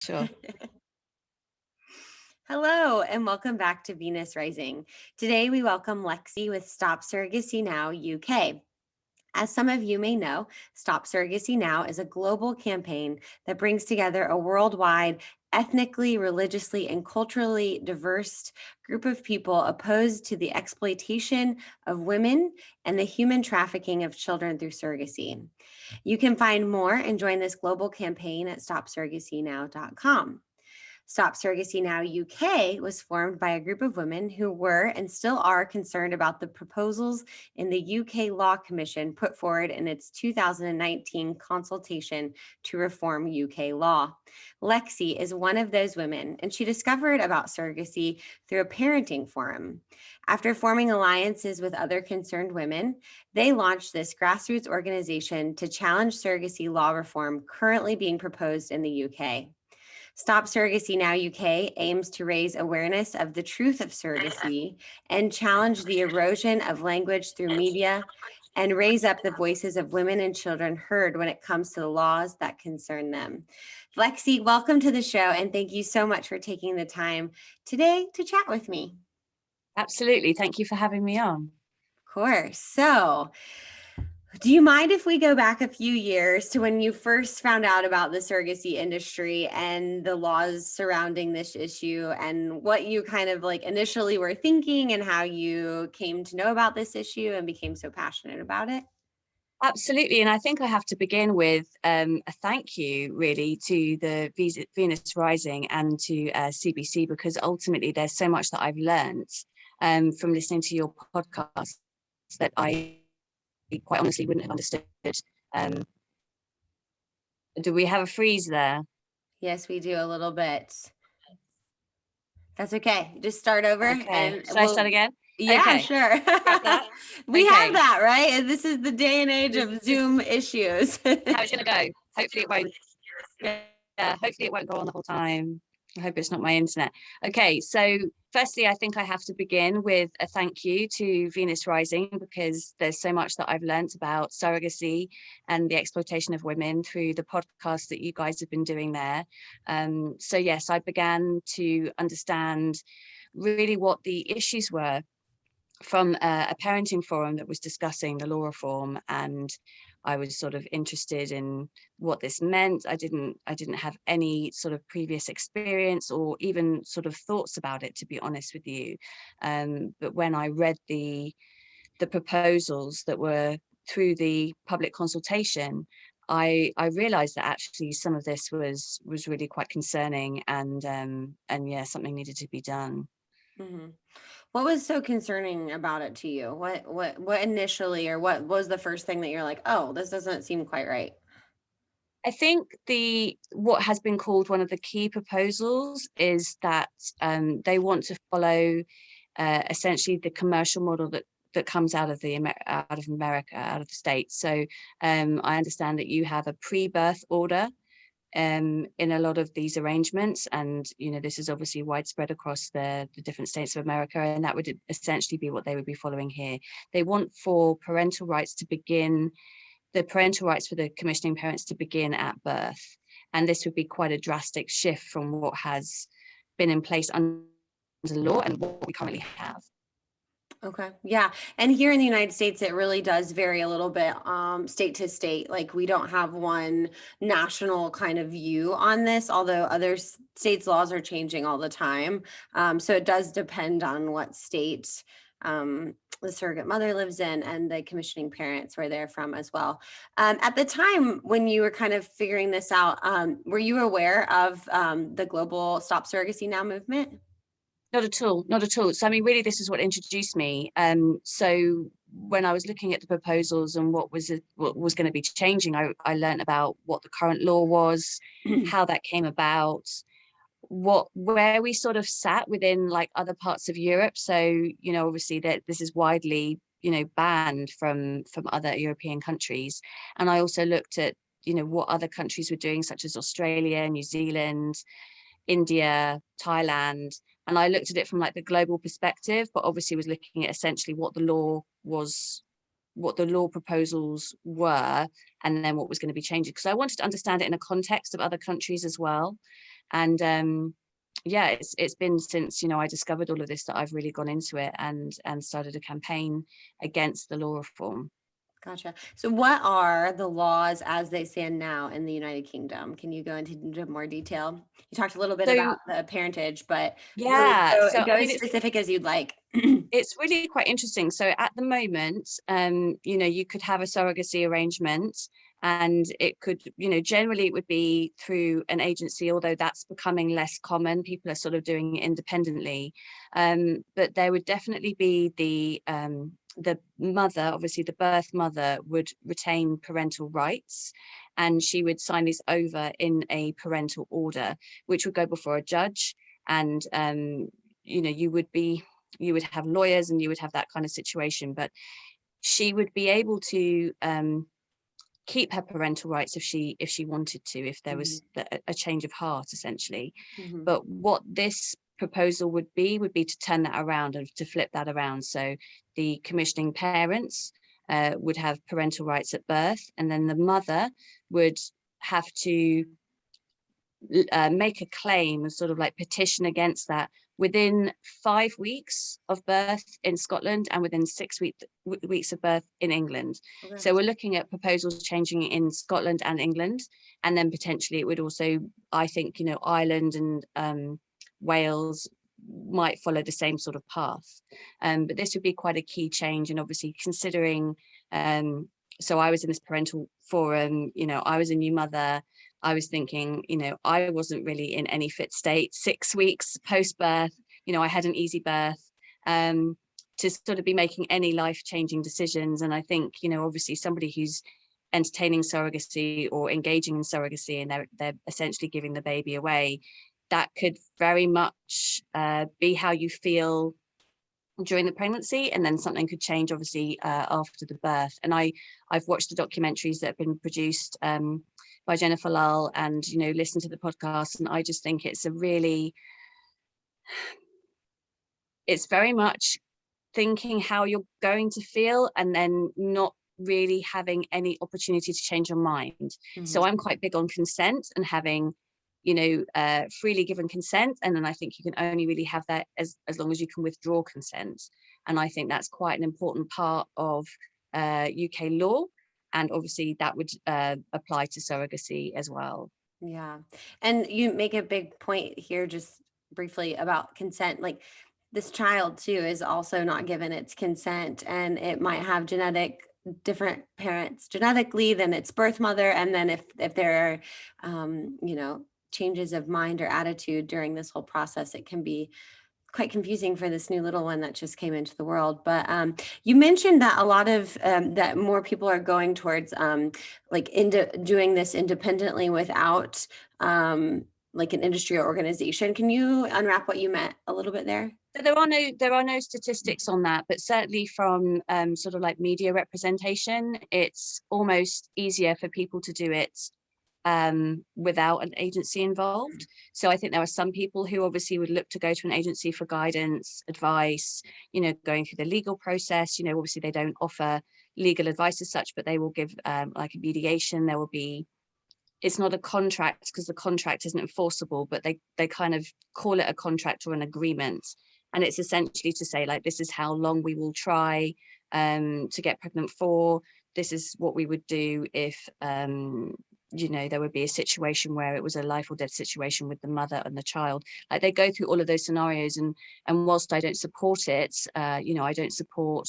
Sure. Hello, and welcome back to Venus Rising. Today, we welcome Lexi with Stop Surrogacy Now UK. As some of you may know, Stop Surrogacy Now is a global campaign that brings together a worldwide, ethnically, religiously, and culturally diverse group of people opposed to the exploitation of women and the human trafficking of children through surrogacy. You can find more and join this global campaign at stopsurrogacynow.com. Stop Surrogacy Now UK was formed by a group of women who were and still are concerned about the proposals in the UK Law Commission put forward in its 2019 consultation to reform UK law. Lexi is one of those women, and she discovered about surrogacy through a parenting forum. After forming alliances with other concerned women, they launched this grassroots organization to challenge surrogacy law reform currently being proposed in the UK. Stop Surrogacy Now UK aims to raise awareness of the truth of surrogacy and challenge the erosion of language through media and raise up the voices of women and children heard when it comes to the laws that concern them. Lexi, welcome to the show, and thank you so much for taking the time today to chat with me. Absolutely. Thank you for having me on. Of course. So, do you mind if we go back a few years to when you first found out about the surrogacy industry and the laws surrounding this issue and what you kind of like initially were thinking and how you came to know about this issue and became so passionate about it? Absolutely. And I think I have to begin with a thank you really to the Venus Rising and to CBC, because ultimately there's so much that I've learned from listening to your podcast that I quite honestly wouldn't have understood. Um, do we have a freeze there? Yes, we do a little bit. That's okay. Just start over Okay. and Should I start we'll, again? yeah, Okay. sure. Got that? We have Okay. that, right? And this is the day and age This of is Zoom issues. how it's going to go. Hopefully it won't. Yeah, hopefully it won't go on the whole time. I hope it's not my internet. Okay, so firstly, I think I have to begin with a thank you to Venus Rising, because there's so much that I've learnt about surrogacy and the exploitation of women through the podcast that you guys have been doing there. So yes, I began to understand really what the issues were from a parenting forum that was discussing the law reform, and I was sort of interested in what this meant. I didn't have any sort of previous experience or even sort of thoughts about it, to be honest with you. But when I read the proposals that were through the public consultation, I realized that actually some of this was really quite concerning, and yeah, something needed to be done. Mhm. What was so concerning about it to you? What initially, or what was the first thing that you're like, "Oh, this doesn't seem quite right." I think what has been called one of the key proposals is that they want to follow essentially the commercial model that comes out of America, out of the States. So I understand that you have a pre-birth order in a lot of these arrangements, and this is obviously widespread across the different states of America, and that would essentially be what they would be following here. They want for parental rights to begin the parental rights for the commissioning parents to begin at birth. And this would be quite a drastic shift from what has been in place under law and what we currently have. Okay. Yeah. And here in the United States, it really does vary a little bit, state to state. Like we don't have one national kind of view on this, although other states' laws are changing all the time. So it does depend on what state the surrogate mother lives in and the commissioning parents where they're from as well. At the time when you were kind of figuring this out, were you aware of the global Stop Surrogacy Now movement? Not at all, not at all. So I mean, really, this is what introduced me. So when I was looking at the proposals and what was going to be changing, I learned about what the current law was, how that came about, where we sort of sat within like other parts of Europe. So obviously that this is widely banned from other European countries, and I also looked at what other countries were doing, such as Australia, New Zealand, India, Thailand, and I looked at it from like the global perspective, but obviously was looking at essentially what the law was, what the law proposals were, and then what was going to be changing, because I wanted to understand it in a context of other countries as well. And yeah, it's been since, you know, I discovered all of this that I've really gone into it and started a campaign against the law reform. Gotcha. So what are the laws as they stand now in the United Kingdom? Can you go into more detail? You talked a little bit So about the parentage, but really yeah, so go I as mean, specific as you'd like. it's really quite interesting. So at the moment, you know, you could have a surrogacy arrangement, and it could, you know, generally it would be through an agency, although that's becoming less common. People are sort of doing it independently. But there would definitely be the mother, obviously the birth mother, would retain parental rights, and she would sign this over in a parental order, which would go before a judge. And you know, you would have lawyers and you would have that kind of situation, but she would be able to keep her parental rights if she wanted to, if there was a change of heart, essentially. Mhm. But what this proposal would be to turn that around and to flip that around. So the commissioning parents would have parental rights at birth, and then the mother would have to make a claim, sort of like petition against that, within 5 weeks of birth in Scotland and within 6 weeks of birth in England. Okay. So we're looking at proposals changing in Scotland and England, and then potentially it would also, I think, you know, Ireland and Wales might follow the same sort of path. But this would be quite a key change, and obviously considering, so I was in this parental forum, you know, I was a new mother. I was thinking, you know, I wasn't really in any fit state. 6 weeks post-birth, you know, I had an easy birth, to sort of be making any life-changing decisions. And I think, you know, obviously somebody who's entertaining surrogacy or engaging in surrogacy, and they're essentially giving the baby away, that could very much be how you feel during the pregnancy, and then something could change obviously after the birth. And I've watched the documentaries that have been produced by Jennifer Lull, and, you know, listen to the podcast, and I just think it's very much thinking how you're going to feel and then not really having any opportunity to change your mind. So Mhm. I'm quite big on consent and having, you know, freely given consent, and then I think you can only really have that as long as you can withdraw consent. And I think that's quite an important part of UK law, and obviously that would apply to surrogacy as well. Yeah. And you make a big point here, just briefly, about consent. Like, this child too is also not given its consent, and it might have different parents genetically than its birth mother. And then if there are, you know, changes of mind or attitude during this whole process, it can be quite confusing for this new little one that just came into the world. But you mentioned that a lot of that more people are going towards like into doing this independently without like an industry or organization. Can you unwrap what you meant a little bit there? So there are no statistics on that, but certainly from sort of like media representation, it's almost easier for people to do it without an agency involved. So I think there are some people who obviously would look to go to an agency for guidance, advice, you know, going through the legal process. You know, obviously they don't offer legal advice as such, but they will give like a mediation. There will be, it's not a contract because the contract isn't enforceable, but they kind of call it a contract or an agreement. And it's essentially to say, like, this is how long we will try to get pregnant for. This is what we would do if you know, there would be a situation where it was a life or death situation with the mother and the child. Like, they go through all of those scenarios, and whilst I don't support it, you know, I don't support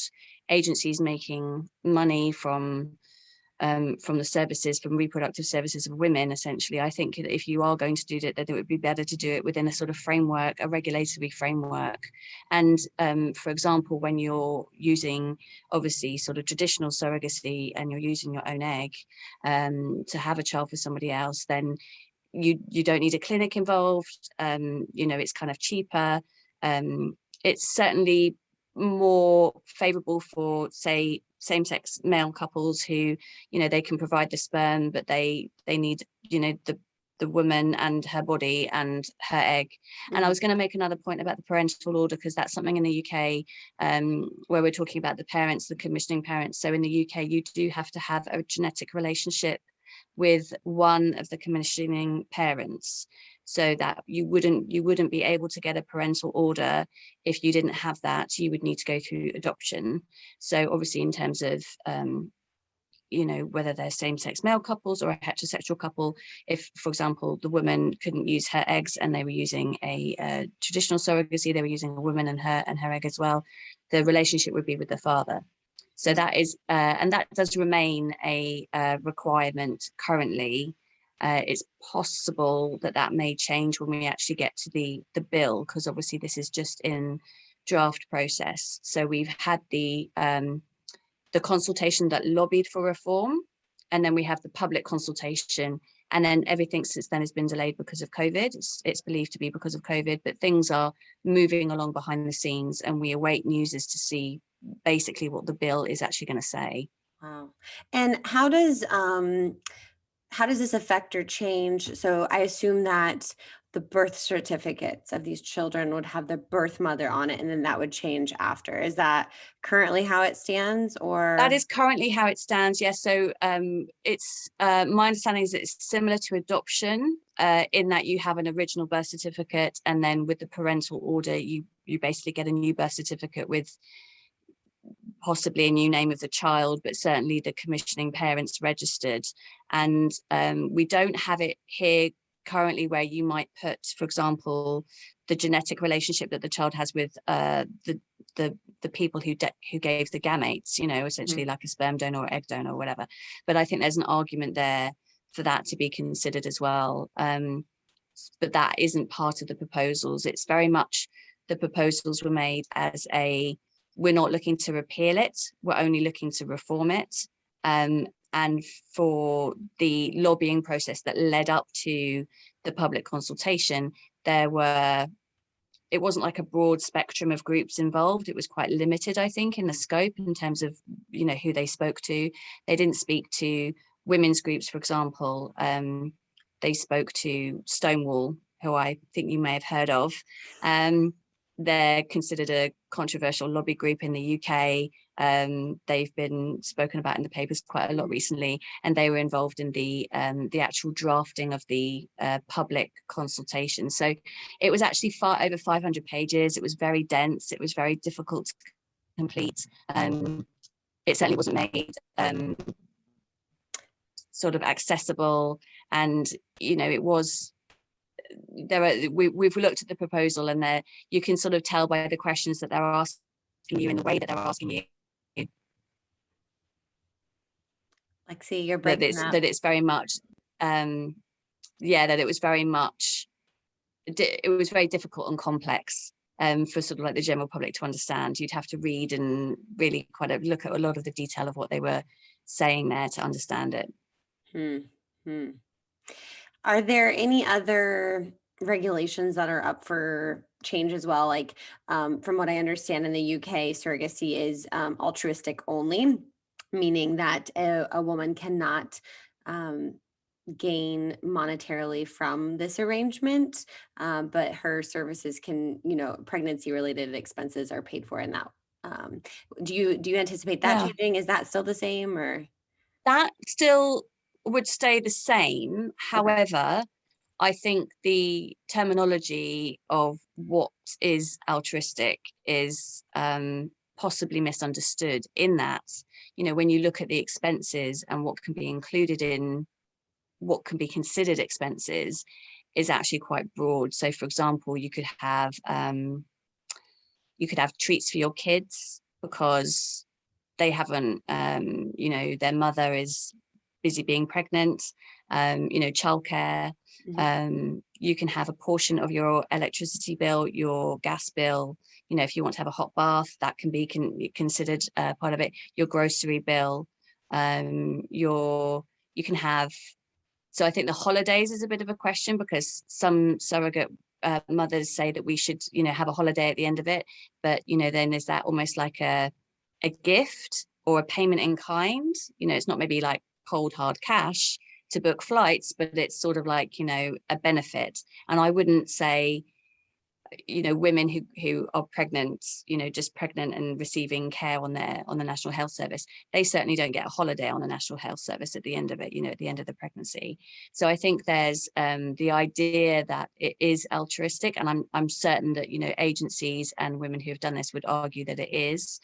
agencies making money from the services, from reproductive services of women. Essentially, I think if you are going to do it, that it would be better to do it within a sort of framework, a regulatory framework. And for example, when you're using obviously sort of traditional surrogacy and you're using your own egg to have a child for somebody else, then you don't need a clinic involved. You know, it's kind of cheaper. It's certainly more favorable for, say, same-sex male couples who, you know, they can provide the sperm, but they need, you know, the woman and her body and her egg. And I was going to make another point about the parental order, because that's something in the UK where we're talking about the parents, the commissioning parents. So in the UK, you do have to have a genetic relationship with one of the commissioning parents. so that you wouldn't be able to get a parental order if you didn't have that. You would need to go through adoption. So obviously in terms of you know, whether they're same-sex male couples or a heterosexual couple, if, for example, the woman couldn't use her eggs and they were using a traditional surrogacy, they were using a woman and her egg as well, the relationship would be with the father. So that is, and that does remain a requirement currently. It's possible that that may change when we actually get to the bill, because obviously this is just in draft process. So we've had the consultation that lobbied for reform, and then we have the public consultation, and then everything since then has been delayed because of COVID. It's believed to be because of COVID, but things are moving along behind the scenes, and we await news as to see basically what the bill is actually going to say. Wow. And how does this affect or change? So I assume that the birth certificates of these children would have the birth mother on it, and then that would change after. Is that currently how it stands, or? That is currently how it stands, yes. So it's my understanding is it's similar to adoption in that you have an original birth certificate, and then with the parental order, you basically get a new birth certificate with possibly a new name of the child, but certainly the commissioning parents registered. And we don't have it here currently where you might put, for example, the genetic relationship that the child has with the people who gave the gametes, you know, essentially like a sperm donor or egg donor or whatever. But I think there's an argument there for that to be considered as well. But that isn't part of the proposals. It's very much, the proposals were made as we're not looking to repeal it, we're only looking to reform it. And for the lobbying process that led up to the public consultation, it wasn't like a broad spectrum of groups involved. It was quite limited, I think, in the scope in terms of, you know, who they spoke to. They didn't speak to women's groups, for example. They spoke to Stonewall, who I think you may have heard of. They're considered a controversial lobby group in the UK. They've been spoken about in the papers quite a lot recently, and they were involved in the actual drafting of the public consultation. So it was actually far over 500 pages. It was very dense. It was very difficult to complete. It certainly wasn't made sort of accessible, and you know, it was. We've looked at the proposal, and there you can sort of tell by the questions that they're asking you and the way that they're asking you. Lexi, you're breaking up. That it's very much, that it was very much, it was very difficult and complex for sort of like the general public to understand. You'd have to read and really quite look at a lot of the detail of what they were saying there to understand it. Are there any other regulations that are up for change as well? Like from what I understand, in the UK, surrogacy is altruistic only, meaning that a woman cannot gain monetarily from this arrangement, but her services can, you know, pregnancy related expenses are paid for in that. Do you anticipate that changing? Is that still the same, or? That still would stay the same. However, I think the terminology of what is altruistic is possibly misunderstood, in that, you know, when you look at the expenses and what can be included in what can be considered expenses is actually quite broad. So for example, you could have treats for your kids because they haven't, you know, their mother is busy being pregnant, you know, childcare. You can have a portion of your electricity bill, your gas bill, you know, if you want to have a hot bath, that can be considered part of it. Your grocery bill, you can have. So I think the holidays is a bit of a question, because some surrogate mothers say that we should, you know, have a holiday at the end of it. But, you know, then is that almost like a gift or a payment in kind? You know, it's not maybe like cold hard cash to book flights, but it's sort of like, you know, a benefit. And I wouldn't say, women who are pregnant, just pregnant and receiving care on the National Health Service, they certainly don't get a holiday on the National Health Service at the end of it, at the end of the pregnancy. So I think there's the idea that it is altruistic, and I'm certain that agencies and women who have done this would argue that it is.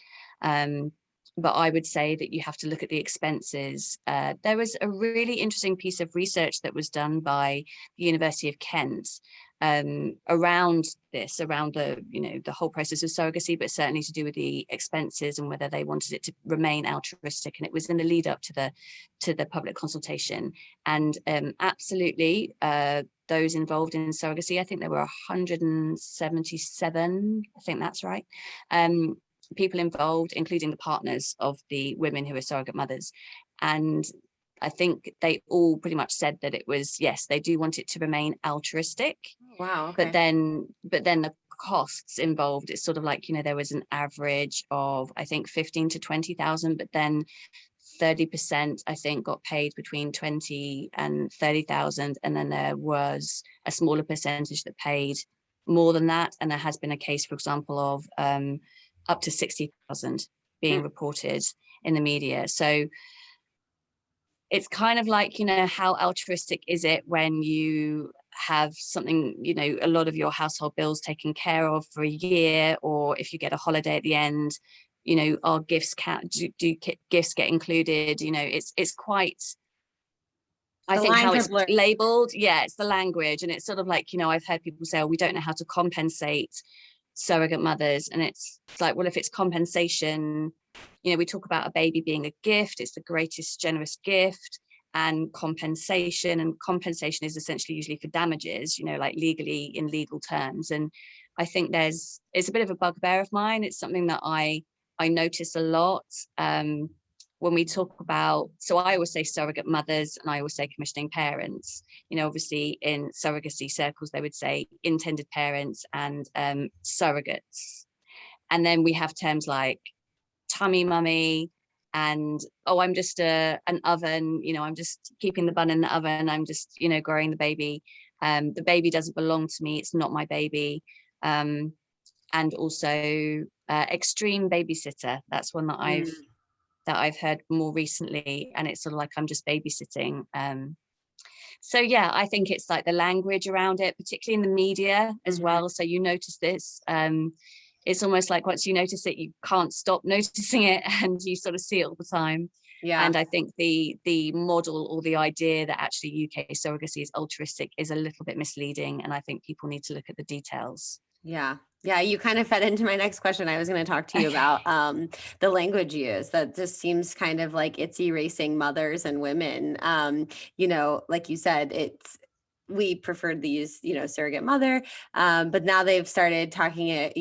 But I would say that you have to look at the expenses. There was a really interesting piece of research that was done by the University of Kent around the whole process of surrogacy, but certainly to do with the expenses and whether they wanted it to remain altruistic. And it was in the lead up to the public consultation. And absolutely, those involved in surrogacy, I think there were 177, I think that's right, people involved, including the partners of the women who are surrogate mothers. And I think they all pretty much said that it was, yes, they do want it to remain altruistic. Wow. Okay. But then the costs involved, it's sort of like, there was an average of, I think, 15 to 20,000, but then 30%, I think, got paid between 20 and 30,000. And then there was a smaller percentage that paid more than that. And there has been a case, for example, of up to 60,000 being reported in the media. So it's kind of like, how altruistic is it when you have something, a lot of your household bills taken care of for a year, or if you get a holiday at the end, are gifts do gifts get included? It's quite, I think how it's labeled. Yeah, it's the language. And it's sort of like, I've heard people say, oh, we don't know how to compensate surrogate mothers. And it's like, well, if it's compensation, we talk about a baby being a gift. It's the greatest generous gift. And compensation is essentially usually for damages, like legally in legal terms. And I think it's a bit of a bugbear of mine. It's something that I notice a lot when we talk about, so I always say surrogate mothers and I always say commissioning parents. Obviously in surrogacy circles, they would say intended parents and surrogates. And then we have terms like tummy mummy and, oh, I'm just an oven, I'm just keeping the bun in the oven. I'm just, growing the baby. The baby doesn't belong to me. It's not my baby. And also extreme babysitter. That's one that I've heard more recently, and it's sort of like I'm just babysitting. So yeah, I think it's like the language around it, particularly in the media as well. So you notice this. It's almost like once you notice it, you can't stop noticing it, and you sort of see it all the time. Yeah. And I think the model or the idea that actually UK surrogacy is altruistic is a little bit misleading, and I think people need to look at the details. Yeah. Yeah, you kind of fed into my next question. I was going to talk to you about the language used. That just seems kind of like it's erasing mothers and women. Like you said, we preferred to use, surrogate mother, but now they've started talking it,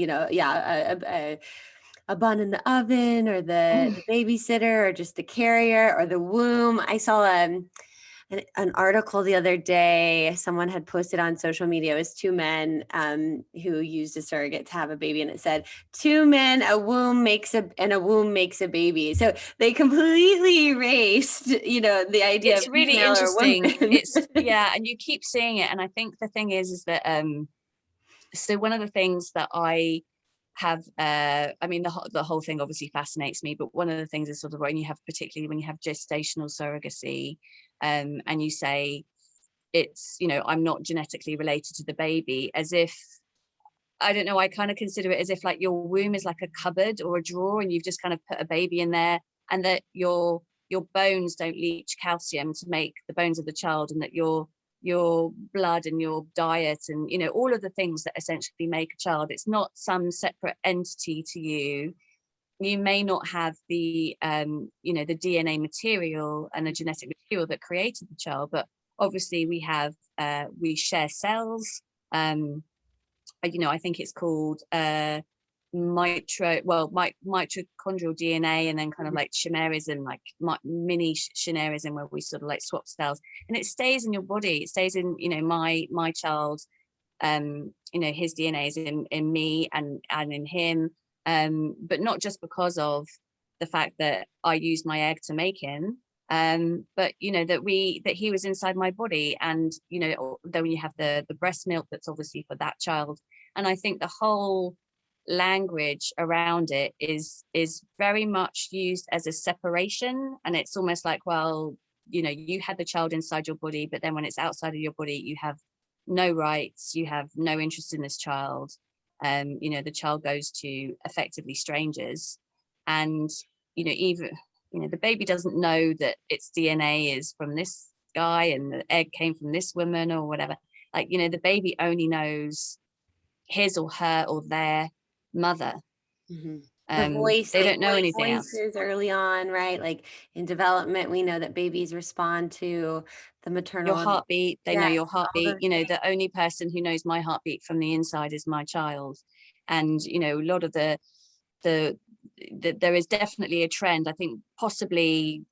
a bun in the oven, or the babysitter, or just the carrier, or the womb. I saw an article the other day. Someone had posted on social media. It was two men who used a surrogate to have a baby, and it said, 2 men, a womb makes a baby. So they completely erased, the idea. It's of really interesting. And you keep seeing it. And I think the thing is that so one of the things that I have, the whole thing obviously fascinates me, but one of the things is sort of particularly when you have gestational surrogacy, and you say it's, I'm not genetically related to the baby, as if, I don't know, I kind of consider it as if like your womb is like a cupboard or a drawer, and you've just kind of put a baby in there, and that your bones don't leach calcium to make the bones of the child, and that your blood and your diet and all of the things that essentially make a child, it's not some separate entity to you. You may not have the the DNA material and the genetic material that created the child, but obviously we share cells. I think it's called mitochondrial DNA, and then kind of like chimerism, like mini chimerism, where we sort of like swap cells, and it stays in your body. It stays in, my child, his DNA is in me and in him, but not just because of the fact that I used my egg to make him, but that he was inside my body, and then you have the breast milk that's obviously for that child. And I think the whole language around it is very much used as a separation, and it's almost like, well, you had the child inside your body, but then when it's outside of your body, you have no rights, you have no interest in this child. The child goes to effectively strangers, and even the baby doesn't know that its DNA is from this guy and the egg came from this woman or whatever. Like, the baby only knows his or her or their mother. Mm-hmm. The voice, they like don't know anything else. voices early on, right? Like in development, we know that babies respond to the maternal. Your heartbeat, they know your heartbeat. those The only person who knows my heartbeat from the inside is my child. And a lot of the there is definitely a trend, I think possibly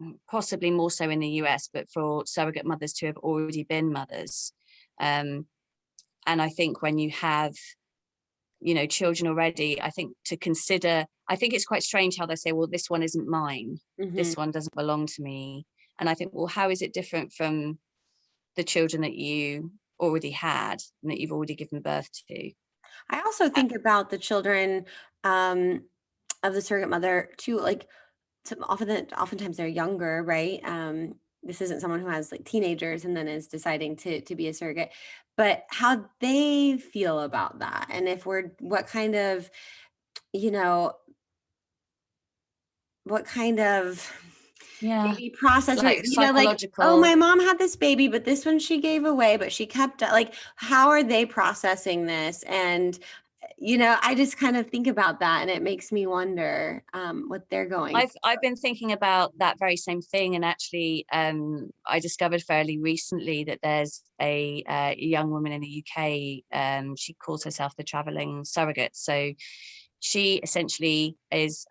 more so in the US, but for surrogate mothers to have already been mothers. And I think when you have children already, I think it's quite strange how they say, well, this one isn't mine, this one doesn't belong to me. And I think, well, how is it different from the children that you already had and that you've already given birth to? I also think about the children of the surrogate mother too, like oftentimes they're younger, right? This isn't someone who has like teenagers and then is deciding to be a surrogate, but how they feel about that, and what kind of maybe process, like like, psychological. oh, my mom had this baby, but this one she gave away, but she kept it. Like, how are they processing this? And I just kind of think about that, and it makes me wonder what they're going. I've been thinking about that very same thing, and actually, I discovered fairly recently that there's a young woman in the UK. She calls herself the traveling surrogate. So she essentially is.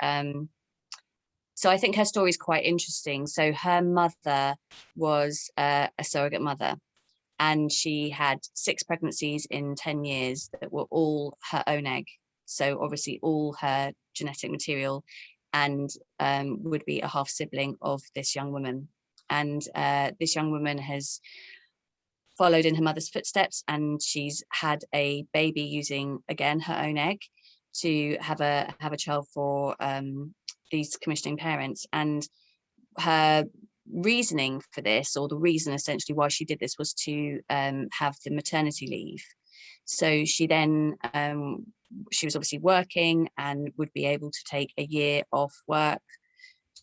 So I think her story is quite interesting. So her mother was a surrogate mother, and she had 6 pregnancies in 10 years that were all her own egg. So obviously all her genetic material, and would be a half sibling of this young woman. And this young woman has followed in her mother's footsteps, and she's had a baby using, again, her own egg to have a child for these commissioning parents. And her reasoning for this, or the reason essentially why she did this, was to have the maternity leave. So she then she was obviously working and would be able to take a year off work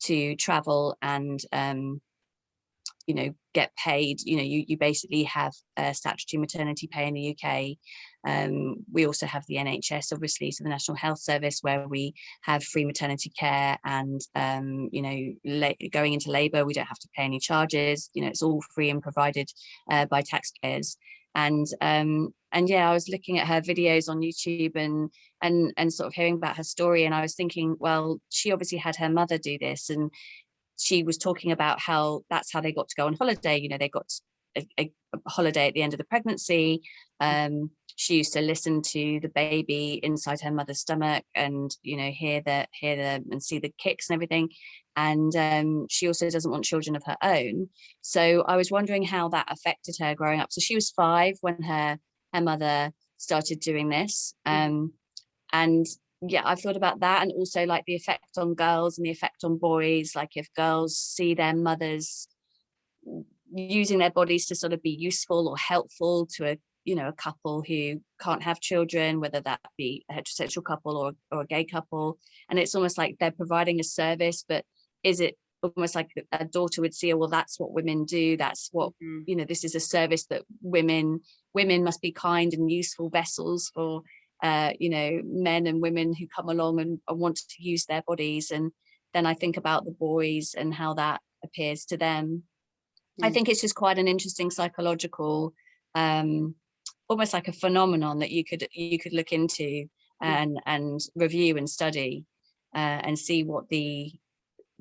to travel and get paid. You basically have statutory maternity pay in the UK. We also have the NHS, obviously, so the National Health Service, where we have free maternity care, and going into labour, we don't have to pay any charges. It's all free and provided by taxpayers. And yeah, I was looking at her videos on YouTube and sort of hearing about her story, and I was thinking, well, she obviously had her mother do this, and she was talking about how that's how they got to go on holiday. They got a holiday at the end of the pregnancy. She used to listen to the baby inside her mother's stomach, and hear the and see the kicks and everything. And she also doesn't want children of her own. So I was wondering how that affected her growing up. So she was 5 when her mother started doing this. And yeah, I've thought about that, and also like the effect on girls and the effect on boys. Like if girls see their mothers using their bodies to sort of be useful or helpful to a couple who can't have children, whether that be a heterosexual couple or a gay couple, and it's almost like they're providing a service. But is it almost like a daughter would see, well, that's what women do, that's what this is a service that women must be kind and useful vessels for men and women who come along and want to use their bodies. And then I think about the boys and how that appears to them. I think it's just quite an interesting psychological, almost like a phenomenon that you could look into and review and study and see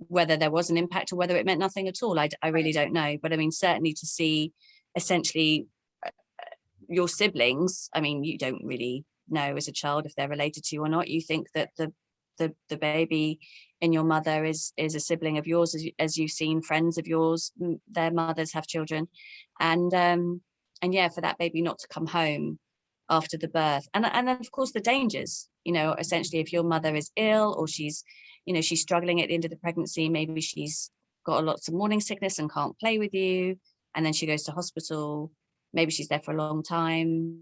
whether there was an impact or whether it meant nothing at all. I really don't know. But I mean, certainly to see essentially your siblings, I mean, you don't really know as a child if they're related to you or not. You think that the baby in your mother is a sibling of yours, as you've seen friends of yours, their mothers have children, and yeah, for that baby not to come home after the birth, and of course the dangers, essentially if your mother is ill, or she's struggling at the end of the pregnancy, maybe she's got lots of morning sickness and can't play with you, and then she goes to hospital, maybe she's there for a long time,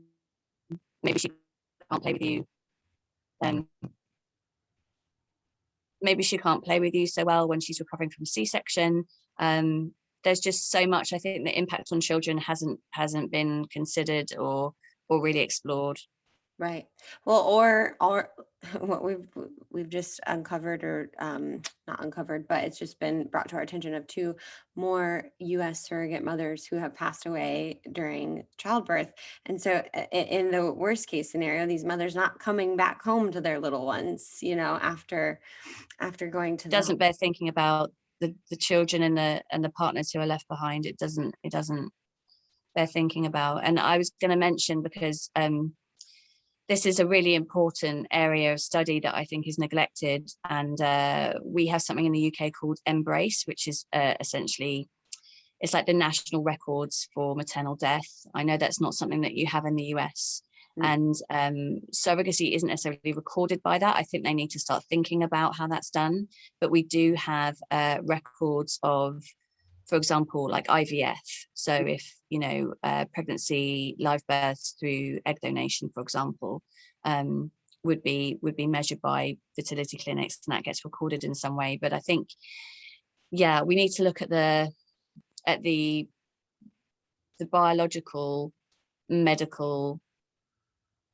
maybe she can't play with you, maybe she can't play with you so well when she's recovering from C-section. There's just so much. I think the impact on children hasn't been considered or really explored. Right. Well, or what we've just uncovered, or not uncovered, but it's just been brought to our attention of 2 more U.S. surrogate mothers who have passed away during childbirth. And so in the worst case scenario, these mothers not coming back home to their little ones, after going to the Doesn't bear thinking about the children and the partners who are left behind. It doesn't bear thinking about. And I was going to mention, because this is a really important area of study that I think is neglected. And we have something in the UK called Embrace, which is essentially, it's like the national records for maternal death. I know that's not something that you have in the US. And surrogacy isn't necessarily recorded by that. I think they need to start thinking about how that's done. But we do have records of, for example, like IVF. So if, pregnancy, live births through egg donation, for example, would be measured by fertility clinics, and that gets recorded in some way. But I think, yeah, we need to look at the biological, medical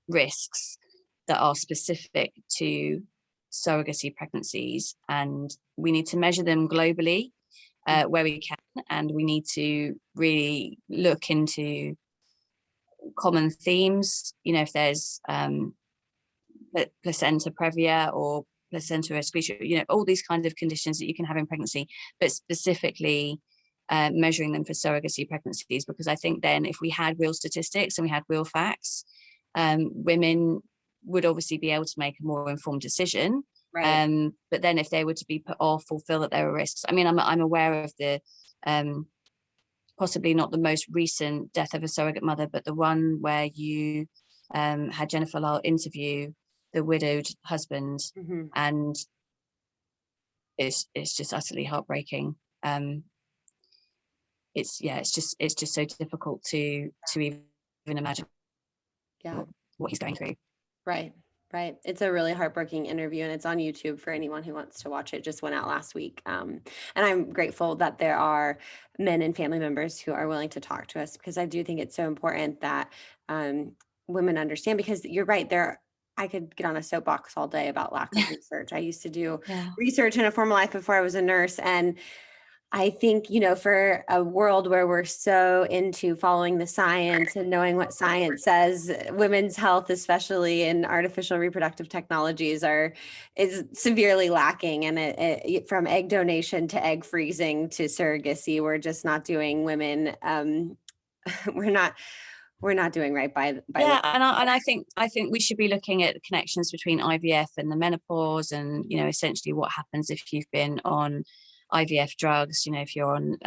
risks that are specific to surrogacy pregnancies, and we need to measure them globally where we can, and we need to really look into common themes, if there's placenta previa or placenta excretia, all these kinds of conditions that you can have in pregnancy, but specifically measuring them for surrogacy pregnancies, because I think then if we had real statistics and we had real facts, women would obviously be able to make a more informed decision. Right. But then if they were to be put off or feel that there were risks, I mean, I'm aware of the possibly not the most recent death of a surrogate mother, but the one where you had Jennifer Lyle interview the widowed husband, and it's just utterly heartbreaking. It's just so difficult to even imagine what he's going through. Right. It's a really heartbreaking interview, and it's on YouTube for anyone who wants to watch it. Just went out last week. And I'm grateful that there are men and family members who are willing to talk to us, because I do think it's so important that women understand, because you're right, I could get on a soapbox all day about lack of research. I used to do research in a former life before I was a nurse, and I think, for a world where we're so into following the science and knowing what science says, women's health, especially in artificial reproductive technologies, is severely lacking. And it from egg donation to egg freezing to surrogacy, we're just not doing women. We're not doing right by yeah, and I think we should be looking at the connections between IVF and the menopause, and essentially what happens if you've been on IVF drugs, if you're on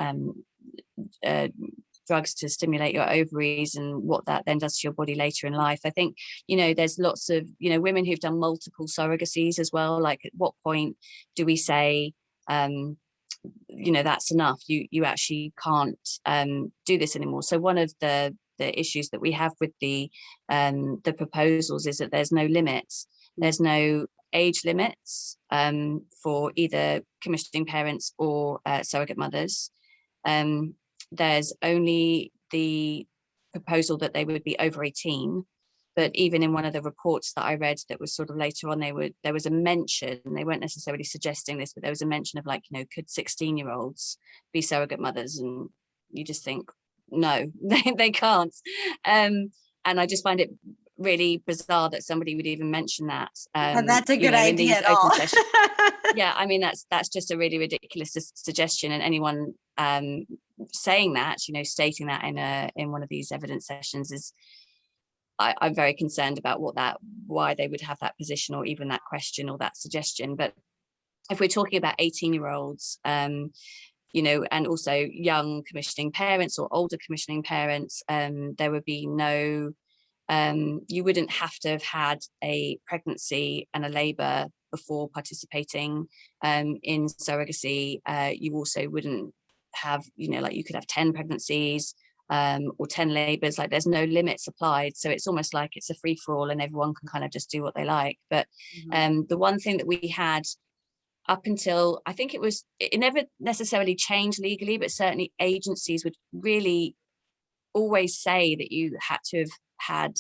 drugs to stimulate your ovaries, and what that then does to your body later in life. I think, there's lots of, women who've done multiple surrogacies as well. Like, at what point do we say, that's enough? You actually can't do this anymore. So one of the issues that we have with the proposals is that there's no limits. There's no age limits for either commissioning parents or surrogate mothers. There's only the proposal that they would be over 18, but even in one of the reports that I read that was sort of later on, there was a mention, they weren't necessarily suggesting this, but there was a mention of, like, could 16-year-olds be surrogate mothers? And you just think, no, they can't. And I just find it really bizarre that somebody would even mention that. That's a good idea at all. Yeah, I mean, that's just a really ridiculous suggestion, and anyone saying that, stating that in one of these evidence sessions is, I'm very concerned about why they would have that position, or even that question or that suggestion. But if we're talking about 18-year-olds, you know, and also young commissioning parents or older commissioning parents, there would be no, you wouldn't have to have had a pregnancy and a labour before participating in surrogacy. You also wouldn't have, you know, like you could have 10 pregnancies or 10 labours, like there's no limits applied. So it's almost like it's a free for all and everyone can kind of just do what they like. But the one thing that we had up until, I think it never necessarily changed legally, but certainly agencies would really always say that you had to have had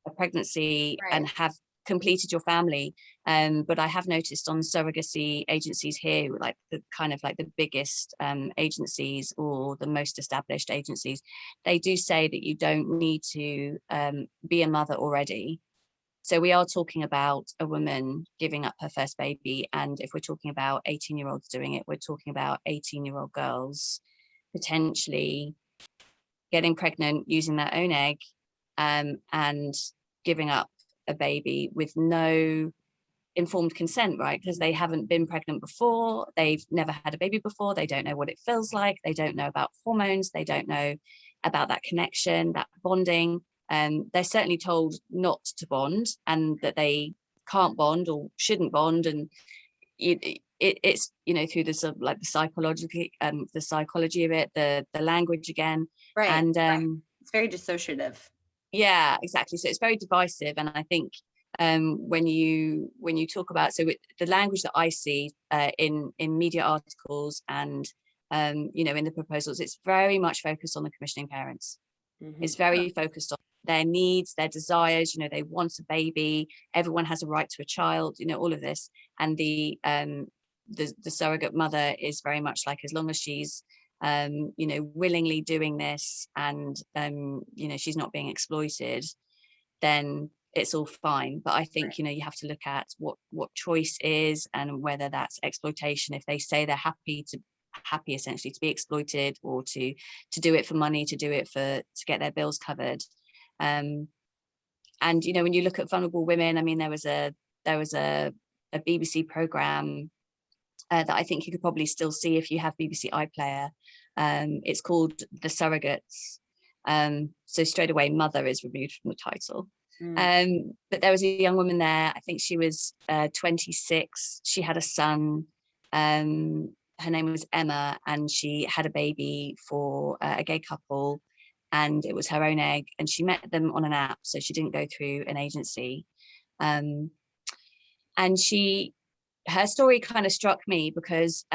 a pregnancy and have completed your family. But I have noticed on surrogacy agencies here, like the kind of like the biggest agencies or the most established agencies, they do say that you don't need to be a mother already. So we are talking about a woman giving up her first baby. And if we're talking about 18-year-olds doing it, we're talking about 18-year-old girls potentially getting pregnant using their own egg and giving up a baby with no informed consent, right? Because they haven't been pregnant before, they've never had a baby before, they don't know what it feels like, they don't know about hormones, they don't know about that connection, that bonding. They're certainly told not to bond and that they can't bond or shouldn't bond, and it's, you know, through the sort of like the psychology of it, the language again, and it's very dissociative. Yeah, exactly. So it's very divisive, and I think when you talk about, so the language that I see in media articles and you know, in the proposals, it's very much focused on the commissioning parents. It's very focused on their needs, their desires. You know, they want a baby. Everyone has a right to a child. You know, all of this, and the surrogate mother is very much like, as long as she's you know, willingly doing this and you know, she's not being exploited, then it's all fine. But I think, you know, you have to look at what choice is and whether that's exploitation. If they say they're happy essentially to be exploited or to do it for money, to do it to get their bills covered. And you know, when you look at vulnerable women, I mean, there was a BBC program that I think you could probably still see if you have BBC iPlayer. It's called The Surrogates. So straight away, mother is removed from the title. But there was a young woman there, I think she was 26. She had a son. Her name was Emma, and she had a baby for a gay couple, and it was her own egg, and she met them on an app, so she didn't go through an agency. And her story kind of struck me because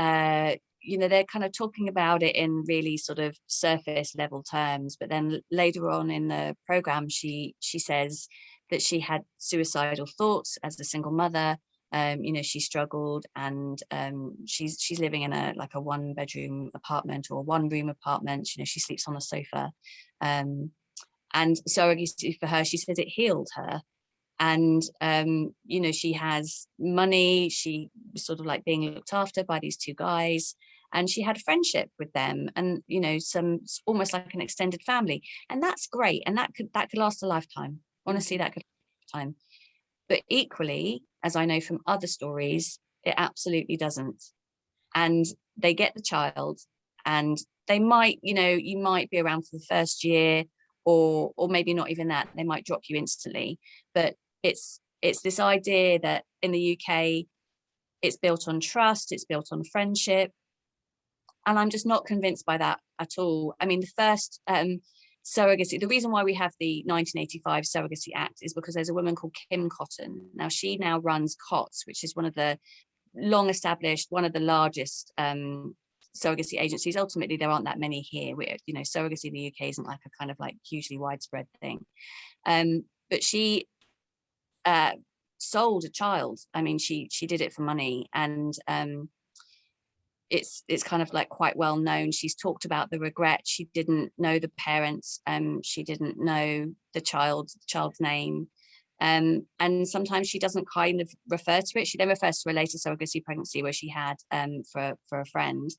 you know, they're kind of talking about it in really sort of surface level terms, but then later on in the program she says that she had suicidal thoughts as a single mother. You know, she struggled, and she's living in a 1-bedroom apartment or a 1-room apartment. You know, she sleeps on a sofa, and surrogacy for her, she says, it healed her. And you know, she has money, she was sort of like being looked after by these 2 guys, and she had friendship with them, and you know, some almost like an extended family, and that's great, and that could last a lifetime. Honestly, that could last a lifetime. But equally, as I know from other stories, it absolutely doesn't. And they get the child, and they might, you know, you might be around for the first year, or maybe not even that, they might drop you instantly. But it's this idea that in the UK, it's built on trust, it's built on friendship, and I'm just not convinced by that at all. I mean, the first surrogacy, the reason why we have the 1985 Surrogacy Act is because there's a woman called Kim Cotton. Now, she now runs COTS, which is one of the long established, one of the largest surrogacy agencies. Ultimately, there aren't that many here. You know, surrogacy in the UK isn't like a kind of like hugely widespread thing. But she sold a child. I mean, she did it for money, and it's kind of like quite well known. She's talked about the regret. She didn't know the parents. She didn't know the child's name. And sometimes she doesn't kind of refer to it. She then refers to a later surrogacy pregnancy where she had for a friend.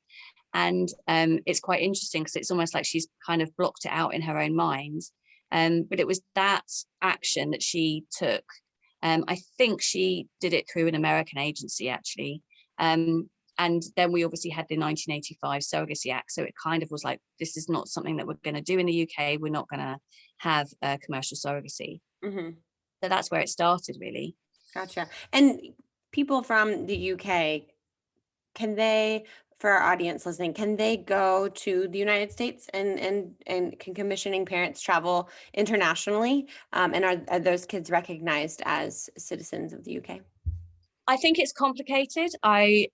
And it's quite interesting because it's almost like she's kind of blocked it out in her own mind. But it was that action that she took. I think she did it through an American agency, actually. And then we obviously had the 1985 Surrogacy Act. So it kind of was like, this is not something that we're going to do in the UK. We're not going to have commercial surrogacy. Mm-hmm. So that's where it started, really. Gotcha. And people from the UK, can they, for our audience listening, can they go to the United States and can commissioning parents travel internationally? And are those kids recognized as citizens of the UK? I think it's complicated. I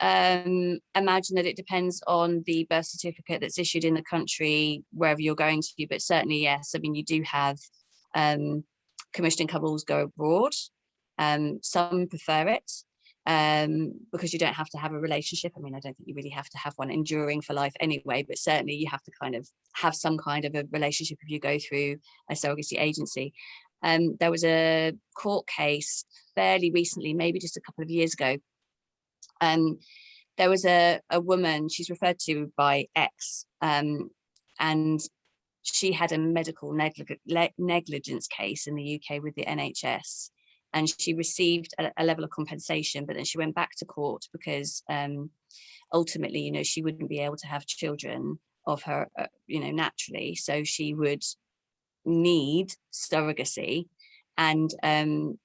imagine that it depends on the birth certificate that's issued in the country, wherever you're going to, but certainly, yes. I mean, you do have commissioning couples go abroad. Some prefer it because you don't have to have a relationship. I mean, I don't think you really have to have one enduring for life anyway, but certainly you have to kind of have some kind of a relationship if you go through a surrogacy agency. There was a court case fairly recently, maybe just a couple of years ago. There was a woman, she's referred to by X, and she had a medical negligence case in the UK with the NHS, and she received a level of compensation, but then she went back to court because ultimately, you know, she wouldn't be able to have children of her, you know, naturally. So she would need surrogacy, and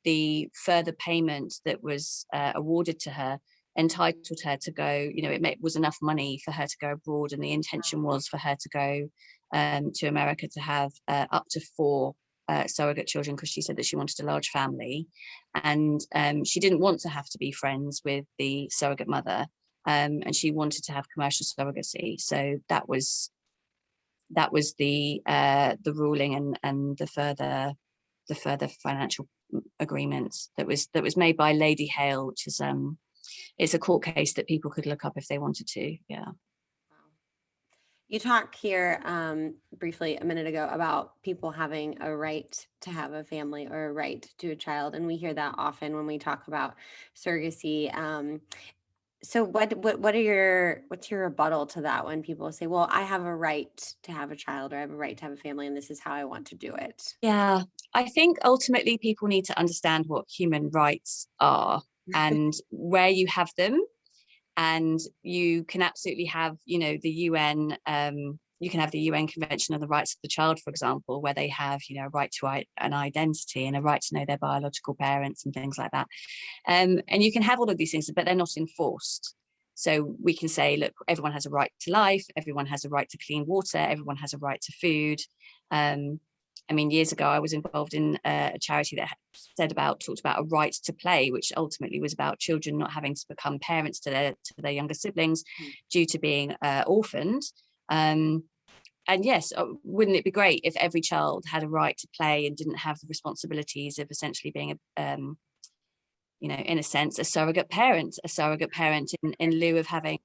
the further payment that was awarded to her entitled her to go, you know, it was enough money for her to go abroad, and the intention was for her to go to America to have up to 4 surrogate children, because she said that she wanted a large family, and she didn't want to have to be friends with the surrogate mother, and she wanted to have commercial surrogacy. So that was the ruling and the further financial agreement that was made by Lady Hale, which is it's a court case that people could look up if they wanted to. Yeah. You talked here briefly a minute ago about people having a right to have a family or a right to a child, and we hear that often when we talk about surrogacy. So what's your rebuttal to that when people say, well, I have a right to have a child, or I have a right to have a family, and this is how I want to do it? Yeah, I think ultimately people need to understand what human rights are and where you have them. And you can absolutely have, you know, the UN, you can have the UN Convention on the Rights of the Child, for example, where they have, you know, a right to an identity and a right to know their biological parents and things like that. And you can have all of these things, but they're not enforced. So we can say, look, everyone has a right to life, everyone has a right to clean water, everyone has a right to food. I mean, years ago, I was involved in a charity that talked about a right to play, which ultimately was about children not having to become parents to their younger siblings due to being orphaned. And yes, wouldn't it be great if every child had a right to play and didn't have the responsibilities of essentially being you know, in a sense, a surrogate parent in lieu of having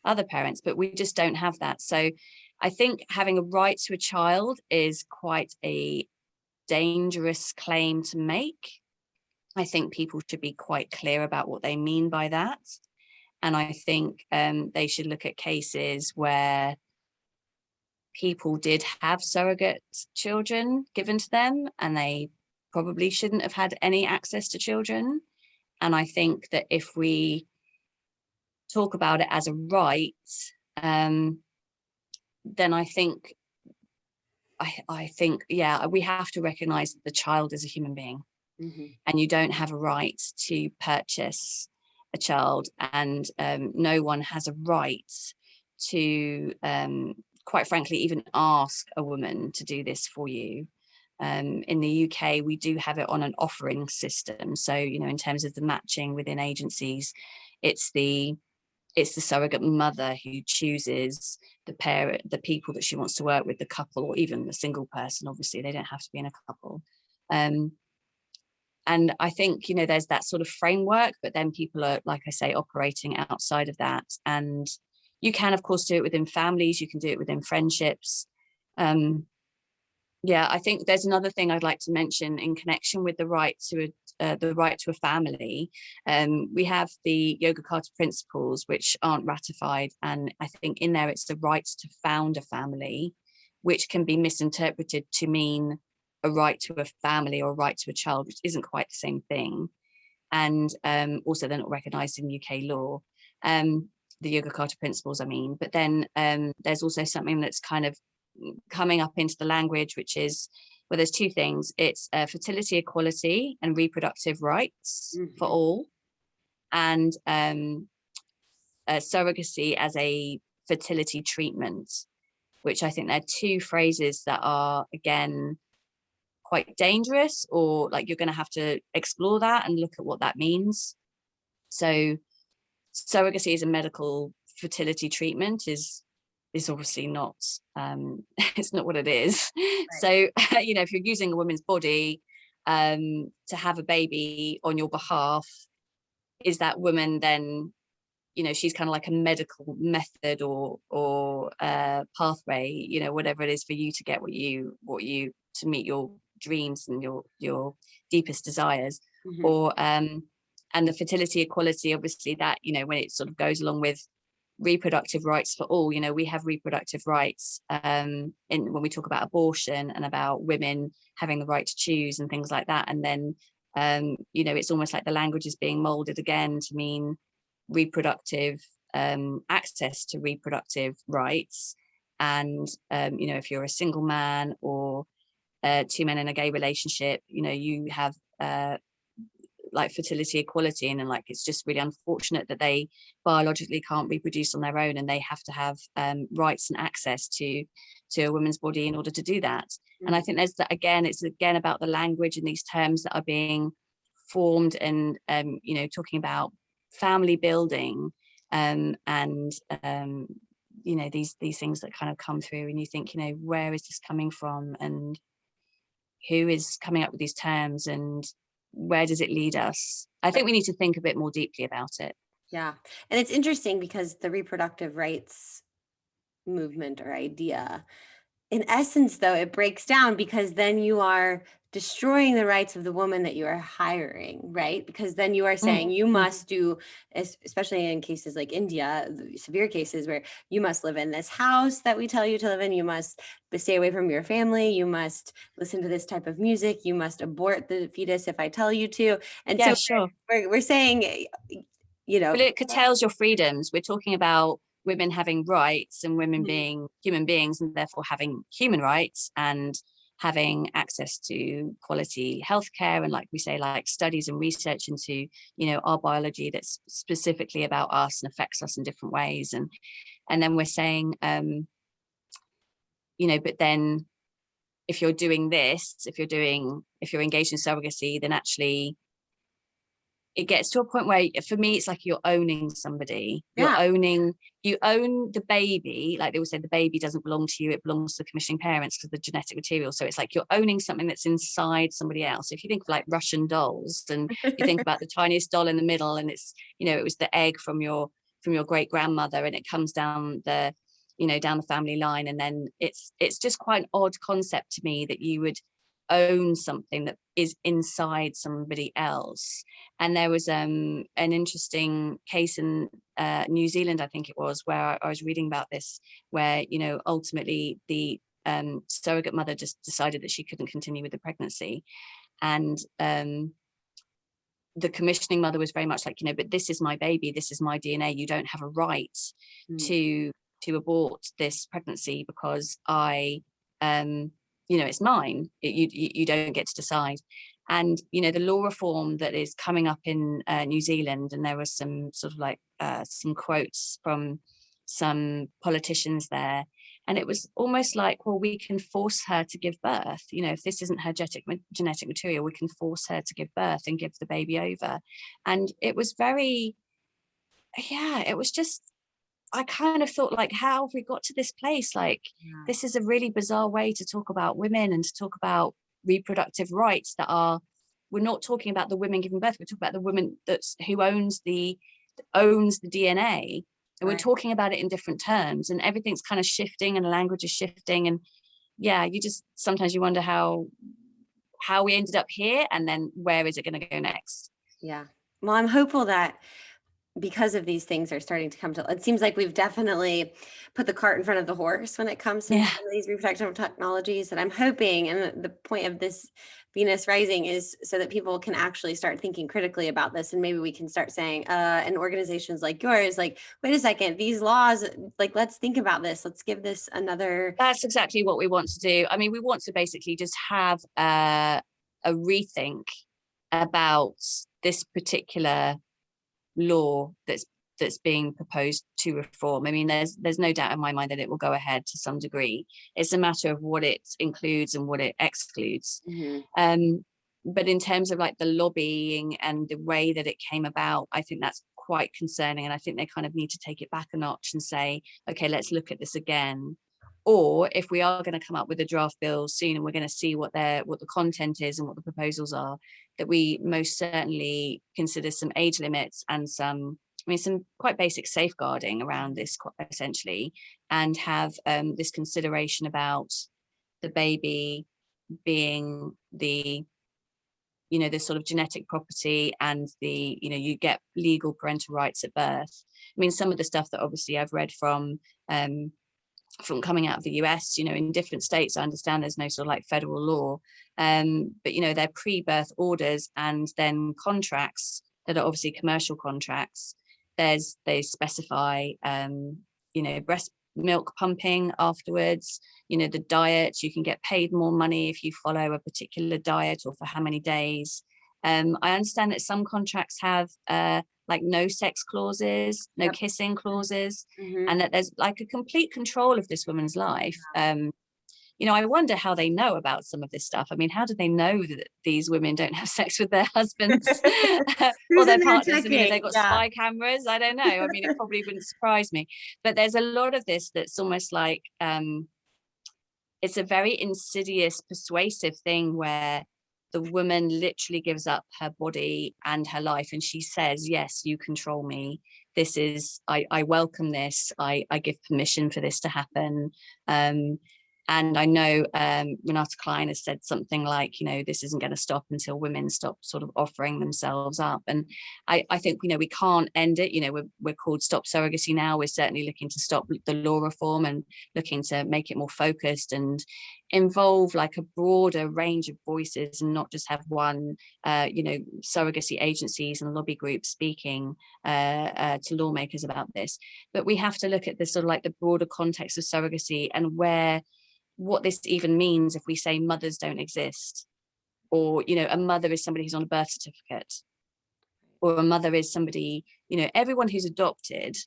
other parents, but we just don't have that. So I think having a right to a child is quite a dangerous claim to make. I think people should be quite clear about what they mean by that. And I think they should look at cases where people did have surrogate children given to them, and they probably shouldn't have had any access to children. And I think that if we talk about it as a right, then I think, yeah, we have to recognize that the child is a human being, and you don't have a right to purchase a child, and no one has a right to, quite frankly, even ask a woman to do this for you. In the UK, we do have it on an offering system. So, you know, in terms of the matching within agencies, it's the surrogate mother who chooses the people that she wants to work with, the couple, or even the single person. Obviously, they don't have to be in a couple. And I think, you know, there's that sort of framework, but then people are, like I say, operating outside of that. And you can, of course, do it within families. You can do it within friendships. Yeah, I think there's another thing I'd like to mention in connection with the right to a family. We have the Yoga Carta Principles, which aren't ratified, and I think in there it's the right to found a family, which can be misinterpreted to mean a right to a family or a right to a child, which isn't quite the same thing. And also they're not recognised in UK law. the Yoga Carta principles, I mean. But then there's also something that's kind of coming up into the language, which is, well, there's two things. It's fertility equality and reproductive rights for all, and surrogacy as a fertility treatment, which I think they're two phrases that are, again, quite dangerous, or like you're going to have to explore that and look at what that means. So surrogacy as a medical fertility treatment is obviously not, it's not what it is. Right. So, you know, if you're using a woman's body to have a baby on your behalf, is that woman then, you know, she's kind of like a medical method or pathway, you know, whatever it is for you to get what you to meet your dreams and your deepest desires. Or and the fertility equality, obviously, that, you know, when it sort of goes along with reproductive rights for all, you know, we have reproductive rights in when we talk about abortion and about women having the right to choose and things like that. And then you know, it's almost like the language is being molded again to mean reproductive access to reproductive rights. And you know, if you're a single man or two men in a gay relationship, you know, you have like fertility equality, and then like it's just really unfortunate that they biologically can't reproduce on their own, and they have to have rights and access to a woman's body in order to do that. And I think there's that, again, it's again about the language and these terms that are being formed, and you know, talking about family building and you know, these things that kind of come through, and you think, you know, where is this coming from, and who is coming up with these terms, and where does it lead us? I think we need to think a bit more deeply about it. Yeah. And it's interesting because the reproductive rights movement or idea, in essence, though, it breaks down because then you are destroying the rights of the woman that you are hiring, right? Because then you are saying you must do, especially in cases like India, severe cases where you must live in this house that we tell you to live in, you must stay away from your family, you must listen to this type of music, you must abort the fetus if I tell you to. And yeah, so sure. we're saying, you know, well, it curtails your freedoms. We're talking about women having rights and women being human beings, and therefore having human rights and having access to quality healthcare, and like we say, like studies and research into, you know, our biology that's specifically about us and affects us in different ways. And then we're saying, you know, but then if you're doing this, if you're engaged in surrogacy, then actually it gets to a point where, for me, it's like you're owning somebody. You own the baby. Like they will say, the baby doesn't belong to you, it belongs to the commissioning parents because of the genetic material. So it's like you're owning something that's inside somebody else. If you think of like Russian dolls, and you think about the tiniest doll in the middle, and it's, you know, it was the egg from your great grandmother, and it comes down the, you know, down the family line, and then it's just quite an odd concept to me that you would own something that is inside somebody else. And there was an interesting case in New Zealand, I think it was, where I was reading about this, where, you know, ultimately the surrogate mother just decided that she couldn't continue with the pregnancy, and the commissioning mother was very much like, you know, but this is my baby, this is my DNA, you don't have a right to abort this pregnancy because I you know, it's mine. You don't get to decide. And, you know, the law reform that is coming up in New Zealand, and there were some sort of like some quotes from some politicians there, and it was almost like, well, we can force her to give birth. You know, if this isn't her genetic material, we can force her to give birth and give the baby over. And it was very, yeah, it was just, I kind of thought, like, how have we got to this place? Like, this is a really bizarre way to talk about women and to talk about reproductive rights that are, we're not talking about the women giving birth, we're talking about the woman who owns the DNA, and we're talking about it in different terms, and everything's kind of shifting and the language is shifting. And yeah, you just, sometimes you wonder how we ended up here, and then where is it going to go next? Yeah. Well, I'm hopeful that because of these things are starting to come to, it seems like we've definitely put the cart in front of the horse when it comes to Yeah. some of these reproductive technologies. And I'm hoping, and the point of this Venus Rising is so that people can actually start thinking critically about this. And maybe we can start saying, and organizations like yours, like, wait a second, these laws, like, let's think about this. Let's give this another. That's exactly what we want to do. I mean, we want to basically just have a rethink about this particular law that's being proposed to reform. I mean, there's no doubt in my mind that it will go ahead to some degree. It's a matter of what it includes and what it excludes. But in terms of like the lobbying and the way that it came about, I think that's quite concerning. And I think they kind of need to take it back a notch and say, okay, let's look at this again. Or if we are going to come up with a draft bill soon and we're going to see what the content is and what the proposals are, that we most certainly consider some age limits and some quite basic safeguarding around this essentially, and have this consideration about the baby being the sort of genetic property, and you get legal parental rights at birth. I mean, some of the stuff that obviously I've read from coming out of the US, in different states, I understand there's no sort of like federal law, but they're pre-birth orders and then contracts that are obviously commercial contracts. They specify, breast milk pumping afterwards, the diet, you can get paid more money if you follow a particular diet or for how many days. I understand that some contracts have like no sex clauses, no kissing clauses, and that there's like a complete control of this woman's life. I wonder how they know about some of this stuff. I mean, how do they know that these women don't have sex with their husbands or their partners? I mean, have they got spy cameras? I don't know. I mean, it probably wouldn't surprise me. But there's a lot of this that's almost like it's a very insidious, persuasive thing where the woman literally gives up her body and her life, and she says, yes, you control me. This is, I welcome this. I give permission for this to happen. And I know Renata Klein has said something like, this isn't going to stop until women stop sort of offering themselves up. And I think, we can't end it. We're called Stop Surrogacy Now. We're certainly looking to stop the law reform and looking to make it more focused and involve like a broader range of voices, and not just have one, surrogacy agencies and lobby groups speaking to lawmakers about this. But we have to look at this sort of like the broader context of surrogacy and what this even means if we say mothers don't exist, or a mother is somebody who's on a birth certificate, or a mother is somebody, everyone who's adopted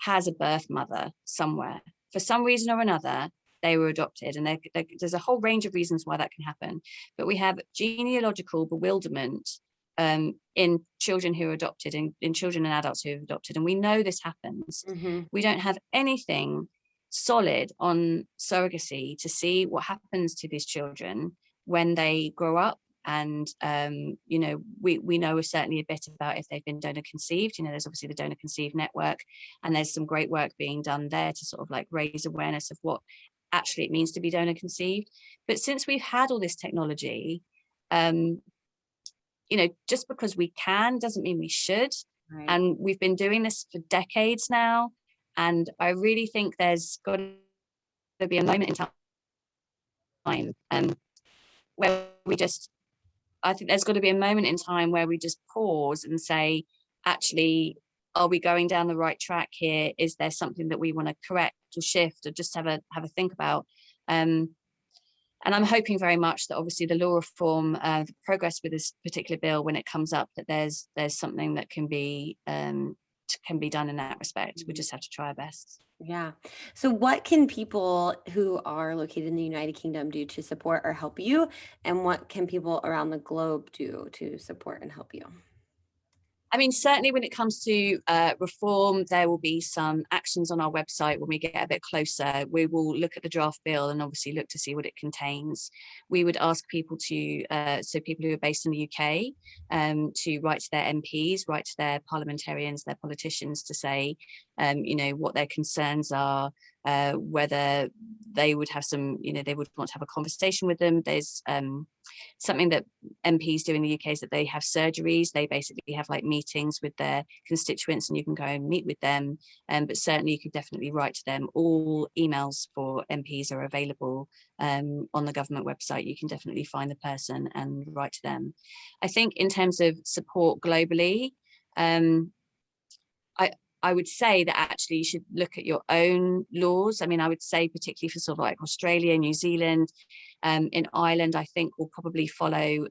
has a birth mother somewhere. For some reason or another, they were adopted, and there's a whole range of reasons why that can happen. But we have genealogical bewilderment in children who are adopted, in children and adults who have adopted, and we know this happens. We don't have anything solid on surrogacy to see what happens to these children when they grow up. And we know certainly a bit about if they've been donor conceived. There's obviously the donor conceived network, and there's some great work being done there to sort of like raise awareness of what actually it means to be donor conceived. But since we've had all this technology, just because we can doesn't mean we should. Right. And we've been doing this for decades now. And I really think there's got to be a moment in time where I think there's got to be a moment in time where we just pause and say, actually, are we going down the right track here? Is there something that we want to correct or shift, or just have a think about? And I'm hoping very much that obviously the law reform, the progress with this particular bill, when it comes up, that there's something that can be done in that respect. We just have to try our best. Yeah. So what can people who are located in the United Kingdom do to support or help you? And what can people around the globe do to support and help you? I mean, certainly when it comes to reform, there will be some actions on our website when we get a bit closer. We will look at the draft bill and obviously look to see what it contains. We would ask people to, so people who are based in the UK, to write to their MPs, write to their parliamentarians, their politicians, to say, what their concerns are, whether they would have some, they would want to have a conversation with them. There's something that MPs do in the UK is that they have surgeries. They basically have like meetings with their constituents, and you can go and meet with them. But certainly you could definitely write to them. All emails for MPs are available on the government website. You can definitely find the person and write to them. I think in terms of support globally, I would say that actually you should look at your own laws. I mean, I would say particularly for sort of like Australia, New Zealand, in Ireland, I think will probably follow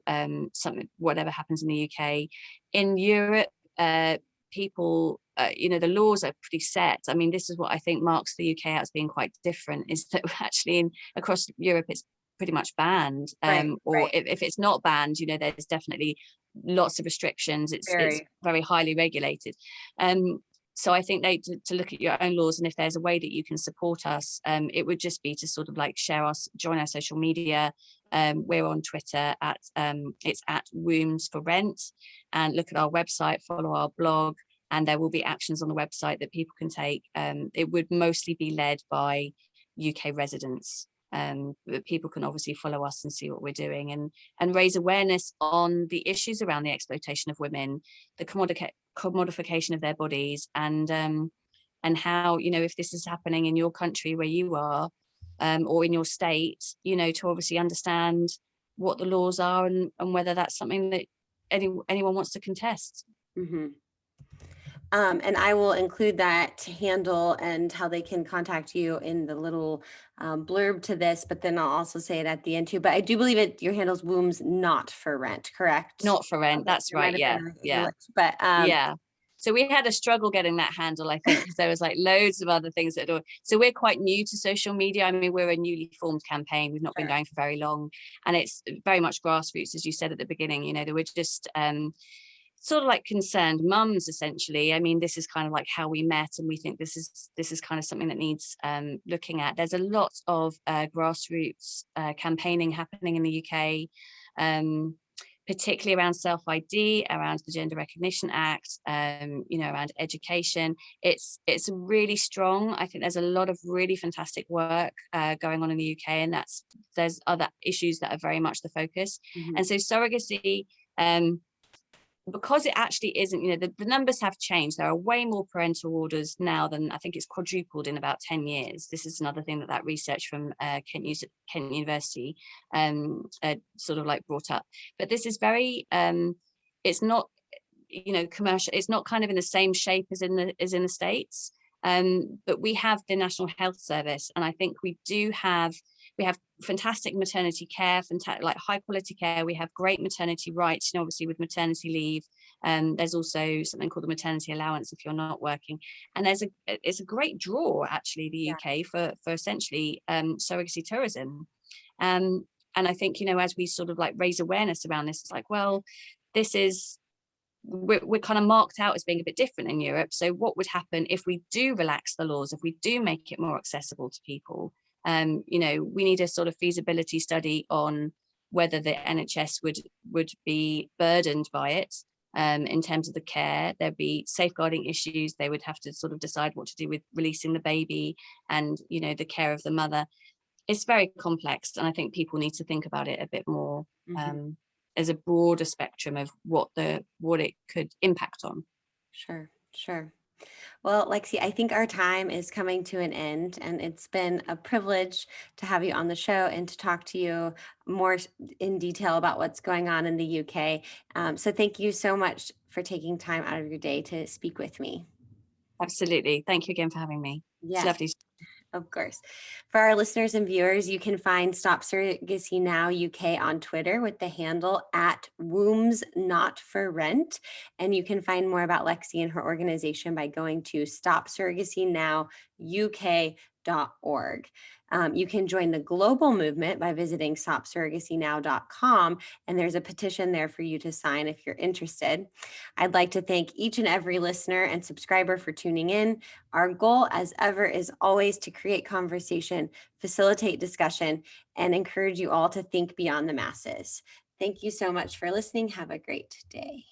something, whatever happens in the UK. In Europe, people, the laws are pretty set. I mean, this is what I think marks the UK out as being quite different, is that actually across Europe, it's pretty much banned. Or if it's not banned, there's definitely lots of restrictions. It's very highly regulated. So I think to look at your own laws, and if there's a way that you can support us, it would just be to sort of like join our social media. We're on Twitter it's at Wombs for Rent, and look at our website, follow our blog, and there will be actions on the website that people can take. It would mostly be led by UK residents. But people can obviously follow us and see what we're doing, and raise awareness on the issues around the exploitation of women, the commodification of their bodies, and how, if this is happening in your country where you are, or in your state, to obviously understand what the laws are, and whether that's something that anyone wants to contest. Mm-hmm. And I will include that handle and how they can contact you in the little blurb to this, but then I'll also say it at the end too. But I do believe your handle's Wombs Not for Rent, correct? Not for Rent, that's right, yeah. But yeah. So we had a struggle getting that handle, I think, because there was like loads of other things that so we're quite new to social media. I mean, we're a newly formed campaign. We've not been going for very long, and it's very much grassroots, as you said at the beginning. They were just sort of like concerned mums, essentially. I mean, this is kind of like how we met, and we think this is kind of something that needs looking at. There's a lot of grassroots campaigning happening in the UK, particularly around self-ID, around the Gender Recognition Act, around education. It's really strong. I think there's a lot of really fantastic work going on in the UK, and there's other issues that are very much the focus. Mm-hmm. And so surrogacy, because it actually isn't, the numbers have changed. There are way more parental orders now than, I think it's quadrupled in about 10 years. This is another thing that research from Kent University sort of like brought up. But this is very, it's not, commercial. It's not kind of in the same shape as in the States. But we have the National Health Service, and I think we have fantastic maternity care, like high quality care. We have great maternity rights, obviously with maternity leave. There's also something called the maternity allowance if you're not working. And it's a great draw, actually, the UK for essentially surrogacy tourism. And I think, as we sort of like raise awareness around this, it's like, well, we're kind of marked out as being a bit different in Europe. So what would happen if we do relax the laws, if we do make it more accessible to people? We need a sort of feasibility study on whether the NHS would be burdened by it in terms of the care. There'd be safeguarding issues. They would have to sort of decide what to do with releasing the baby and, the care of the mother. It's very complex, and I think people need to think about it a bit more. Mm-hmm. As a broader spectrum of what it could impact on. Sure. Well, Lexi, I think our time is coming to an end, and it's been a privilege to have you on the show and to talk to you more in detail about what's going on in the UK. So thank you so much for taking time out of your day to speak with me. Absolutely. Thank you again for having me. Yeah. It's lovely. Of course. For our listeners and viewers, you can find Stop Surrogacy Now UK on Twitter with the handle at Wombs Not for Rent. And you can find more about Lexi and her organization by going to stopsurrogacynouk.org. You can join the global movement by visiting stopsurrogacynow.com, and there's a petition there for you to sign if you're interested. I'd like to thank each and every listener and subscriber for tuning in. Our goal, as ever, is always to create conversation, facilitate discussion, and encourage you all to think beyond the masses. Thank you so much for listening. Have a great day.